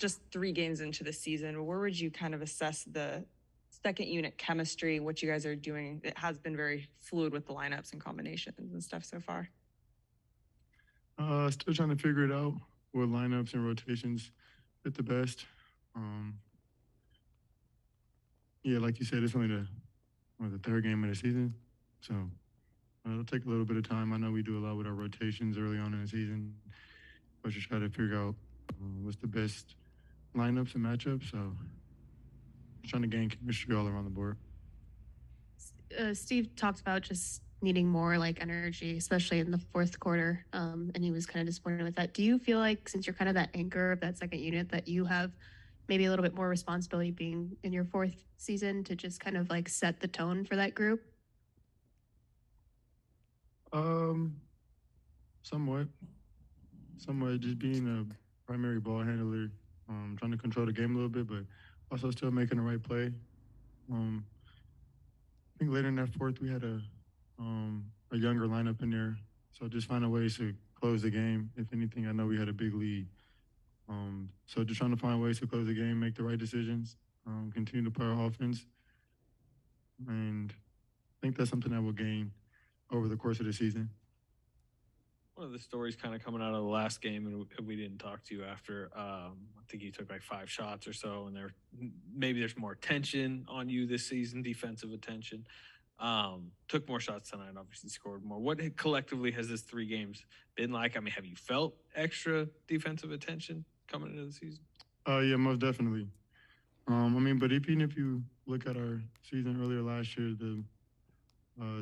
just 3 games into the season, where would you kind of assess the second unit chemistry, what you guys are doing? It has been very fluid with the lineups and combinations and stuff so far. Still trying to figure it out. What lineups and rotations fit the best. Yeah, like you said, it's only the third game of the season, so it'll take a little bit of time. I know we do a lot with our rotations early on in the season, but just try to figure out what's the best lineups and matchups. So just trying to gain chemistry all around the board. Steve talked about just needing more like energy, especially in the fourth quarter, and he was kind of disappointed with that. Do you feel like, since you're kind of that anchor of that second unit, that you have maybe a little bit more responsibility being in your fourth season to just kind of like set the tone for that group? Somewhat. Just being a primary ball handler, trying to control the game a little bit, but also still making the right play. I think later in that fourth, we had a younger lineup in there, so just finding ways to close the game. If anything, I know we had a big lead, so just trying to find ways to close the game, make the right decisions, continue to play our offense, and I think that's something that we'll gain over the course of the season. One of the stories kind of coming out of the last game, and we didn't talk to you after. I think you took like 5 shots or so, and maybe there's more attention on you this season, defensive attention. Took more shots tonight, obviously scored more. What collectively has this 3 games been like? I mean, have you felt extra defensive attention coming into the season? Yeah, most definitely. But even if you look at our season earlier last year, the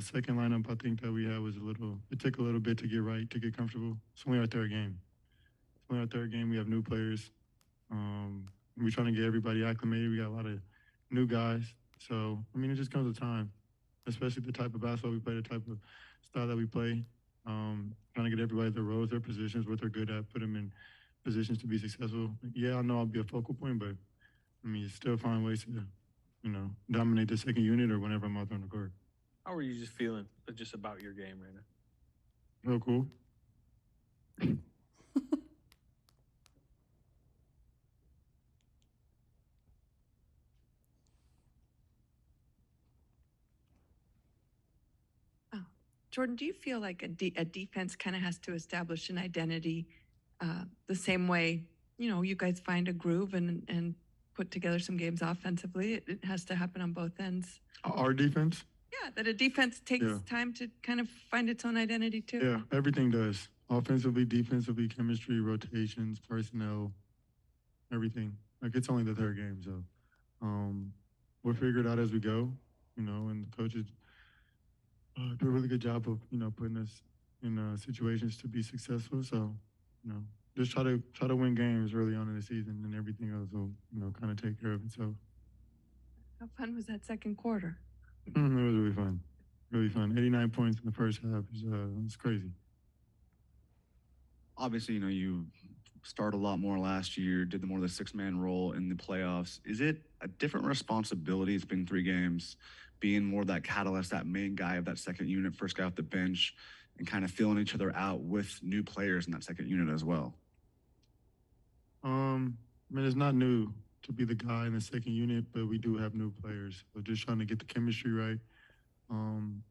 second lineup I think that we had it took a little bit to get right, to get comfortable. It's only our third game. We have new players. We're trying to get everybody acclimated. We got a lot of new guys. So, it just comes with time, especially the type of basketball we play, the type of style that we play. Trying to get everybody their roles, their positions, what they're good at, put them in positions to be successful. Yeah, I know I'll be a focal point, but, still find ways to, dominate the second unit or whenever I'm out there on the court. How are you just feeling just about your game right now? Real cool. Jordan, do you feel like a defense kind of has to establish an identity the same way, you guys find a groove and put together some games offensively? It has to happen on both ends. Our defense? Yeah, that a defense takes time to kind of find its own identity too. Yeah, everything does. Offensively, defensively, chemistry, rotations, personnel, everything. Like, it's only the third game, so we'll figure it out as we go, and the coaches do a really good job of, putting us in situations to be successful. So, just try to win games early on in the season, and everything else will, kind of take care of itself. How fun was that second quarter? It was really fun. Really fun. 89 points in the first half. It's crazy. Obviously, you started a lot more last year, did more of the 6-man role in the playoffs. Is it a different responsibility? It's been 3 games, being more that catalyst, that main guy of that second unit, first guy off the bench, and kind of filling each other out with new players in that second unit as well? It's not new to be the guy in the second unit, but we do have new players. So just trying to get the chemistry right. Some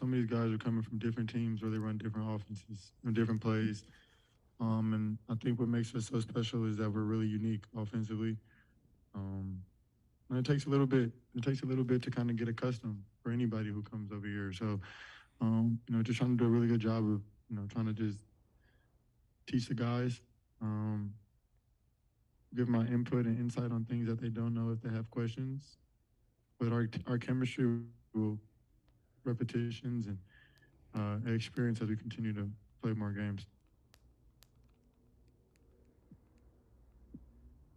of these guys are coming from different teams where they run different offenses and different plays. And I think what makes us so special is that we're really unique offensively. And it takes a little bit. It takes a little bit to kind of get accustomed for anybody who comes over here. So, just trying to do a really good job of, trying to just teach the guys, give my input and insight on things that they don't know if they have questions. But our chemistry will repetitions and experience as we continue to play more games.